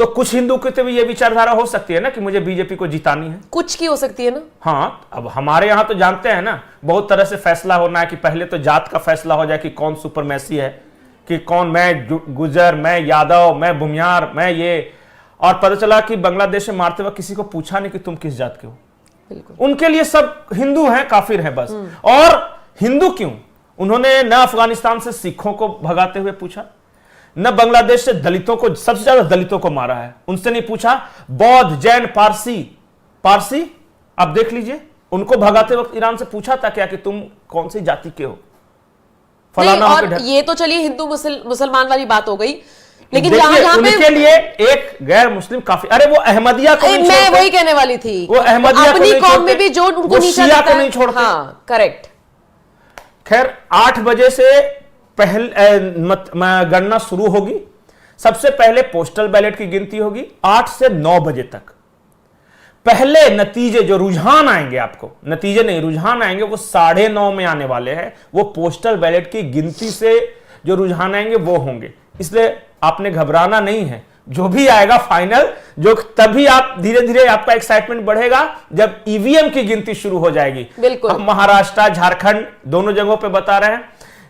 तो कुछ हिंदू के तो भी ये विचारधारा हो सकती है ना कि मुझे बीजेपी को जितानी है, कुछ की हो सकती है ना। हाँ, अब हमारे यहां तो जानते हैं ना, बहुत तरह से फैसला होना है कि पहले तो जात का फैसला हो जाए कि कौन सुपरमैसी है, कि कौन, मैं गुजर, मैं यादव, मैं भूमियार, मैं ये। और पता चला कि बांग्लादेश में मारते वक्त किसी को पूछा नहीं कि तुम किस जात के हो, उनके लिए सब हिंदू हैं, काफिर हैं बस। और हिंदू क्यों, उन्होंने न अफगानिस्तान से सिखों को भगाते हुए पूछा, न बांग्लादेश से दलितों को, सबसे ज्यादा दलितों को मारा है, उनसे नहीं पूछा। बौद्ध, जैन, पारसी आप देख लीजिए, उनको भगाते वक्त ईरान से पूछा था क्या कि तुम कौन सी जाति के हो, फलाना। और ये तो चलिए हिंदू मुसलमान वाली बात हो गई, लेकिन उनके लिए एक गैर मुस्लिम काफी, अरे वो अहमदिया को नहीं, मैं वही कहने वाली थी, वो अहमदिया अपनी कौम में भी जो उनको शिया को नहीं छोड़ते। हाँ, करेक्ट। खैर 8 बजे से गणना शुरू होगी। सबसे पहले पोस्टल बैलेट की गिनती होगी 8 से 9 बजे तक। पहले नतीजे जो रुझान आएंगे, आपको नतीजे नहीं रुझान आएंगे, वो 9:30 में आने वाले हैं। वो पोस्टल बैलेट की गिनती से जो रुझान आएंगे वो होंगे, इसलिए आपने घबराना नहीं है। जो भी आएगा फाइनल, जो तभी आप धीरे धीरे आपका एक्साइटमेंट बढ़ेगा जब ईवीएम की गिनती शुरू हो जाएगी। बिल्कुल। हम महाराष्ट्र, झारखंड दोनों जगहों पे बता रहे हैं।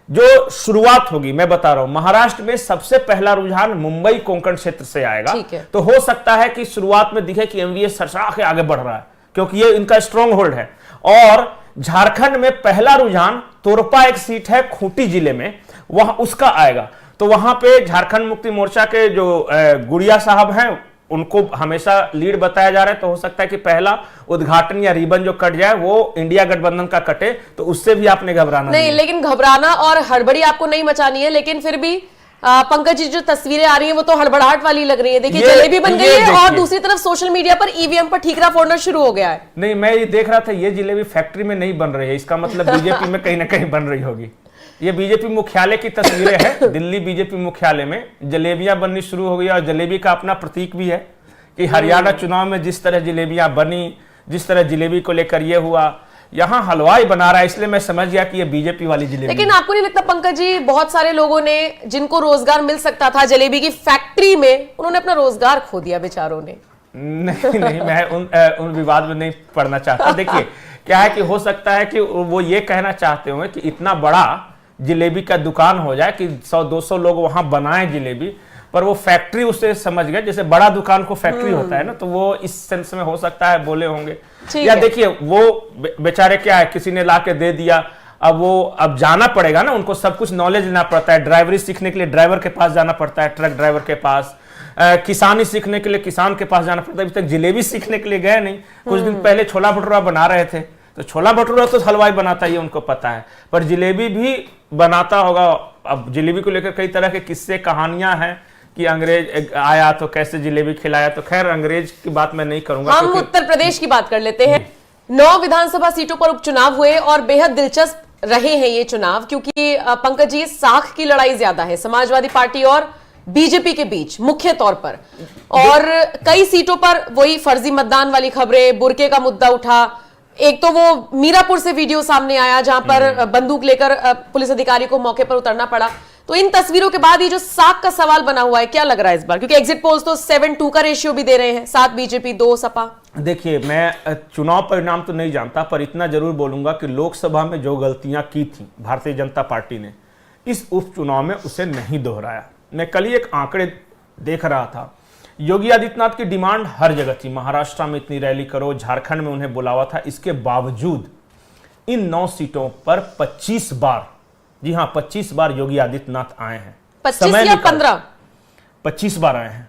जो शुरुआत होगी, मैं बता रहा हूं, महाराष्ट्र में सबसे पहला रुझान मुंबई कोंकण क्षेत्र से आएगा। तो हो सकता है कि शुरुआत में दिखे कि एमवीएस सरसरा के आगे बढ़ रहा है, क्योंकि ये इनका स्ट्रॉन्ग होल्ड है। और झारखंड में पहला रुझान तोरपा एक सीट है खूंटी जिले में, वहां उसका आएगा। तो वहां पे झारखंड मुक्ति मोर्चा के जो गुड़िया साहब हैं, उनको हमेशा लीड बताया जा रहा है। तो हो सकता है कि पहला उद्घाटन या रिबन जो कट जाए वो इंडिया गठबंधन का कटे, तो उससे भी आपने घबराना नहीं। लेकिन घबराना और हड़बड़ी आपको नहीं मचानी है। लेकिन फिर भी पंकज जी, जो तस्वीरें आ रही हैं वो तो हड़बड़ाहट वाली लग रही है। देखिए जलेबी बन गई है, और दूसरी तरफ सोशल मीडिया पर ईवीएम पर ठीकरा फोड़ना शुरू हो गया है। नहीं, मैं ये देख रहा था, ये जलेबी फैक्ट्री में नहीं बन रही है, इसका मतलब बीजेपी में कहीं ना कहीं बन रही होगी। ये बीजेपी मुख्यालय की तस्वीरें हैं। दिल्ली बीजेपी मुख्यालय में जलेबियां बननी शुरू हो गई, और जलेबी का अपना प्रतीक भी है कि हरियाणा चुनाव में जिस तरह जलेबियां बनी, जिस तरह जलेबी को लेकर ये हुआ, यहाँ हलवाई बना रहा है, इसलिए मैं समझ गया कि ये बीजेपी वाली जलेबी। लेकिन आपको नहीं लगता पंकज जी, बहुत सारे लोगों ने जिनको रोजगार मिल सकता था जलेबी की फैक्ट्री में, उन्होंने अपना रोजगार खो दिया बेचारों ने? नहीं, मैं उन विवाद में नहीं पढ़ना चाहता। देखिए क्या है कि हो सकता है कि वो ये कहना चाहते होंगे कि इतना बड़ा जलेबी का दुकान हो जाए कि 100-200 लोग वहां बनाए जलेबी, पर वो फैक्ट्री उसे समझ गए, जैसे बड़ा दुकान को फैक्ट्री होता है ना, तो वो इस सेंस में हो सकता है बोले होंगे। या देखिए वो बेचारे क्या है, किसी ने ला के दे दिया, अब जाना पड़ेगा ना, उनको सब कुछ नॉलेज लेना पड़ता है। ड्राइवरी सीखने के लिए ड्राइवर के पास जाना पड़ता है, ट्रक ड्राइवर के पास। किसानी सीखने के लिए किसान के पास जाना पड़ता है। अभी तक जलेबी सीखने के लिए गए नहीं। कुछ दिन पहले छोला भटूरा बना रहे थे, तो छोला भटूरा तो हलवाई बनाता है, ये उनको पता है, पर जलेबी भी बनाता होगा। अब जलेबी को लेकर कई तरह के किस्से कहानियां हैं कि अंग्रेज आया तो कैसे जलेबी खिलाया। तो खैर अंग्रेज की बात मैं नहीं करूंगा। हम उत्तर प्रदेश की बात कर लेते हैं। 9 विधानसभा सीटों पर उपचुनाव हुए और बेहद दिलचस्प रहे हैं ये चुनाव, क्योंकि पंकज जी, साख की लड़ाई ज्यादा है समाजवादी पार्टी और बीजेपी के बीच मुख्य तौर पर। और कई सीटों पर वही फर्जी मतदान वाली खबरें, बुरके का मुद्दा उठा। एक तो वो मीरापुर से वीडियो सामने आया जहां पर बंदूक लेकर पुलिस अधिकारी को मौके पर उतरना पड़ा। तो इन तस्वीरों के बाद ये जो साख का सवाल बना हुआ है, क्या लग रहा है इस बार? क्योंकि एग्जिट पोल्स तो 7-2 का रेशियो भी दे रहे हैं, 7 बीजेपी 2 सपा। देखिए, मैं चुनाव परिणाम तो नहीं जानता, पर इतना जरूर बोलूंगा कि लोकसभा में जो गलतियां की थी भारतीय जनता पार्टी ने, इस उपचुनाव में उसे नहीं दोहराया। मैं कल ही एक आंकड़े देख रहा था, योगी आदित्यनाथ की डिमांड हर जगह थी, महाराष्ट्र में इतनी रैली करो, झारखंड में उन्हें बुलावा था। इसके बावजूद इन 9 सीटों पर 25 बार, जी हां 25 बार योगी आदित्यनाथ आए हैं। 25 या 15? 25 बार आए हैं।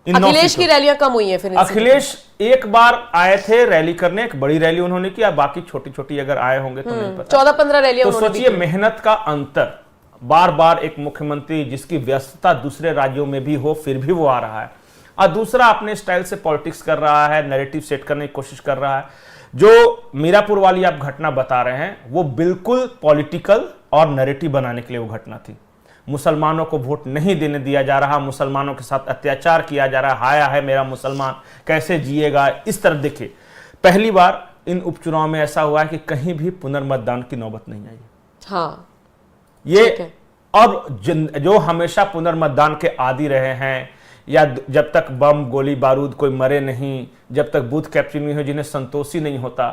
अखिलेश की रैलियां कम हुई हैं फिर? अखिलेश एक बार आए थे रैली करने, एक बड़ी रैली उन्होंने किया, बाकी छोटी छोटी अगर आए होंगे तो नहीं पता। 14-15 रैलियां। तो सोचिए मेहनत का अंतर। बार बार एक मुख्यमंत्री जिसकी व्यस्तता दूसरे राज्यों में भी हो, फिर भी वो आ रहा है, और दूसरा अपने स्टाइल से पॉलिटिक्स कर रहा है, नैरेटिव सेट करने की कोशिश कर रहा है। जो मीरापुर वाली आप घटना बता रहे हैं, वो बिल्कुल पॉलिटिकल और नैरेटिव बनाने के लिए वो घटना थी। मुसलमानों को वोट नहीं देने दिया जा रहा, मुसलमानों के साथ अत्याचार किया जा रहा, हाया है मेरा मुसलमान, कैसे जिएगा, इस तरह। देखिए, पहली बार इन उपचुनाव में ऐसा हुआ है कि कहीं भी पुनर्मतदान की नौबत नहीं आई। हाँ, ये अब जो हमेशा पुनर्मतदान के आदी रहे हैं, या जब तक बम गोली बारूद कोई मरे नहीं, जब तक बूथ कैप्चरिंग नहीं हो, जिन्हें संतोष ही नहीं होता,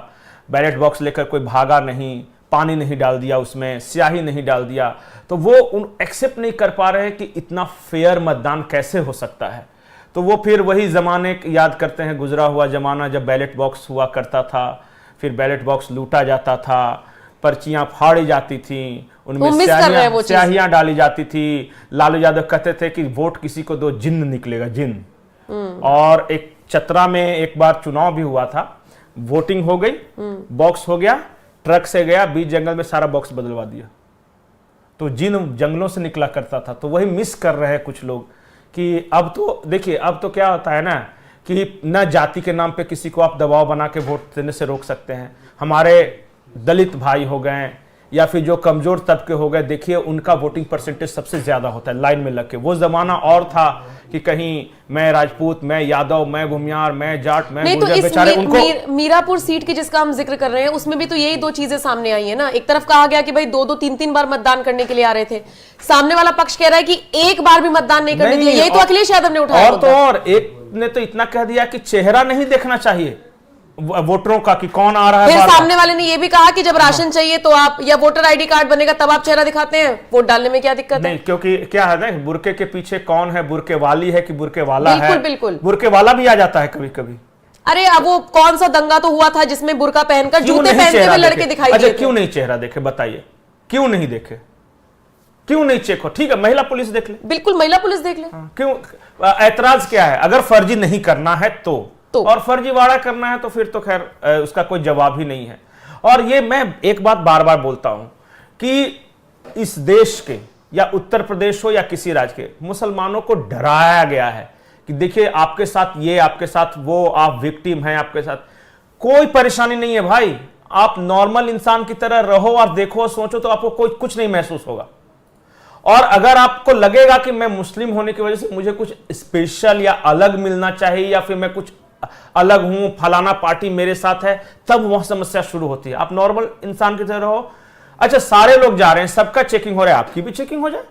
बैलेट बॉक्स लेकर कोई भागा नहीं, पानी नहीं डाल दिया उसमें, स्याही नहीं डाल दिया, तो वो उन एक्सेप्ट नहीं कर पा रहे हैं कि इतना फेयर मतदान कैसे हो सकता है। तो वो फिर वही ज़माने याद करते हैं, गुजरा हुआ ज़माना जब बैलेट बॉक्स हुआ करता था, फिर बैलेट बॉक्स लूटा जाता था, पर्चियां फाड़ी जाती थी, उनमें स्याहियां डाली जाती थी। लालू यादव कहते थे कि वोट किसी को दो, जिन्न निकलेगा, जिन्न। और एक चतरा में एक बार चुनाव भी हुआ था, वोटिंग हो गई, बॉक्स हो गया, ट्रक से गया, बीच जंगल में सारा बॉक्स बदलवा दिया। तो जिन जंगलों से निकला करता था, तो वही मिस कर रहे हैं कुछ लोग कि अब तो देखिए, अब तो क्या होता है ना कि न जाति के नाम पे किसी को आप दबाव बना के वोट देने से रोक सकते हैं। हमारे दलित भाई हो गए या फिर जो कमजोर तबके हो गए, देखिए उनका वोटिंग परसेंटेज सबसे ज्यादा होता है लाइन में लग के। वो जमाना और था कि कहीं मैं राजपूत, मैं यादव, मैं भूमियार, मैं जाट, मैं नहीं, तो गुर्जर, इस बेचारे उनको मीरापुर सीट की जिसका हम जिक्र कर रहे हैं, उसमें भी तो यही दो चीजें सामने आई है ना। एक तरफ कहा गया कि भाई 2-2, 3-3 बार मतदान करने के लिए आ रहे थे, सामने वाला पक्ष कह रहा है कि एक बार भी मतदान नहीं करने दिया। यही तो अखिलेश यादव ने उठाया। और तो और एक ने तो इतना कह दिया कि चेहरा नहीं देखना चाहिए वोटरों का कि कौन आ रहा है। फिर सामने वाले ने यह भी कहा कि जब राशन चाहिए तो आप, या वोटर आईडी कार्ड बनेगा तब आप चेहरा दिखाते हैं, वोट डालने में क्या दिक्कत नहीं, क्योंकि क्या है ना, बुरके के पीछे कौन है, बुरके वाली है कि बुरके वाला है। बिल्कुल बिल्कुल, बुरके वाला भी आ जाता है कभी कभी। अरे अब वो कौन सा दंगा तो हुआ था जिसमें बुरका पहनकर जूते पहनते हुए लड़के दिखाई दिए थे। क्यों नहीं चेहरा देखे, बताइए क्यों नहीं देखे, क्यों नहीं चेक हो? ठीक है, महिला पुलिस देख ले, बिल्कुल महिला पुलिस देख ले। क्यों? ऐतराज क्या है? अगर फर्जी नहीं करना है तो और फर्जीवाड़ा करना है तो फिर तो खैर उसका कोई जवाब ही नहीं है। और ये मैं एक बात बार बार बोलता हूं कि इस देश के या उत्तर प्रदेश हो या किसी राज्य के मुसलमानों को डराया गया है कि देखिए आपके साथ ये, आपके साथ वो, आप विक्टिम हैं, आपके साथ कोई परेशानी नहीं है भाई। आप नॉर्मल इंसान की तरह रहो और देखो, सोचो, तो आपको कोई कुछ नहीं महसूस होगा। और अगर आपको लगेगा कि मैं मुस्लिम होने की वजह से मुझे कुछ स्पेशल या अलग मिलना चाहिए या फिर मैं कुछ अलग हूं, फलाना पार्टी मेरे साथ है, तब वह समस्या शुरू होती है। आप नॉर्मल इंसान की तरह रहो। अच्छा, सारे लोग जा रहे हैं, सबका चेकिंग हो रहा है, आपकी भी चेकिंग हो जाए,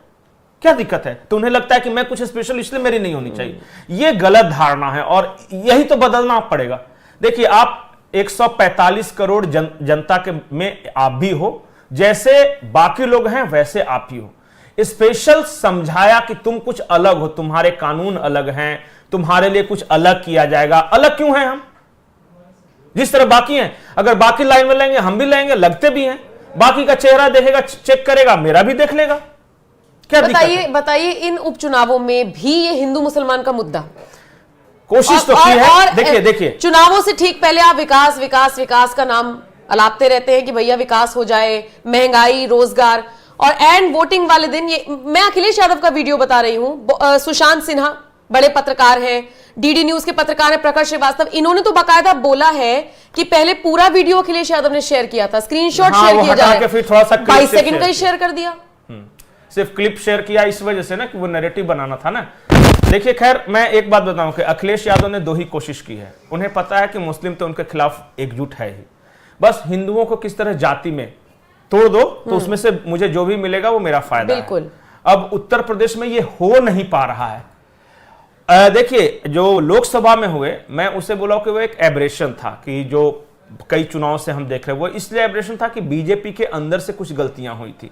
क्या दिक्कत है? तो उन्हें लगता है कि मैं कुछ स्पेशल इसलिए मेरी नहीं होनी चाहिए। यह गलत धारणा है और यही तो बदलना पड़ेगा। देखिए, आप 145 करोड़ जनता के में आप भी हो, जैसे बाकी लोग हैं वैसे आप ही हो। स्पेशल समझाया कि तुम कुछ अलग हो, तुम्हारे कानून अलग हैं, तुम्हारे लिए कुछ अलग किया जाएगा। अलग क्यों हैं हम? जिस तरह बाकी हैं, अगर बाकी लाइन में लेंगे हम भी लेंगे, लगते भी हैं। बाकी का चेहरा देखेगा, चेक करेगा, मेरा भी देख लेगा, क्या बताइए इन उपचुनावों में भी ये हिंदू मुसलमान का मुद्दा कोशिश तो की है। देखिए चुनावों से ठीक पहले आप विकास विकास विकास का नाम अलापते रहते हैं कि भैया विकास हो जाए, महंगाई, रोजगार, और एंड वोटिंग वाले दिन ये मैं अखिलेश यादव का वीडियो बता रही हूं। सुशांत सिन्हा बड़े पत्रकार हैं, डीडी न्यूज के पत्रकार हैं, प्रखर श्रीवास्तव, इन्होंने तो बाकायदा बोला है कि पहले पूरा वीडियो अखिलेश यादव ने शेयर किया था, स्क्रीनशॉट शेयर किया जा रहा है, फिर थोड़ा सा 22 सेकंड का ही शेयर कर दिया। सिर्फ क्लिप शेयर किया इस वजह से ना कि वो नैरेटिव बनाना था ना। देखिए, खैर मैं एक बात बताऊं कि अखिलेश यादव ने दो ही कोशिश की है। उन्हें पता है कि मुस्लिम तो उनके खिलाफ एकजुट है ही, बस हिंदुओं को किस तरह जाति में तोड़ दो तो उसमें से मुझे जो भी मिलेगा वो मेरा फायदा है। अब उत्तर प्रदेश में ये हो नहीं पा रहा है। देखिए, जो लोकसभा में हुए, मैं उसे बोला कि वो एक एब्रेशन था कि जो कई चुनाव से हम देख रहे हैं, वो इसलिए एब्रेशन था कि बीजेपी के अंदर से कुछ गलतियां हुई थी।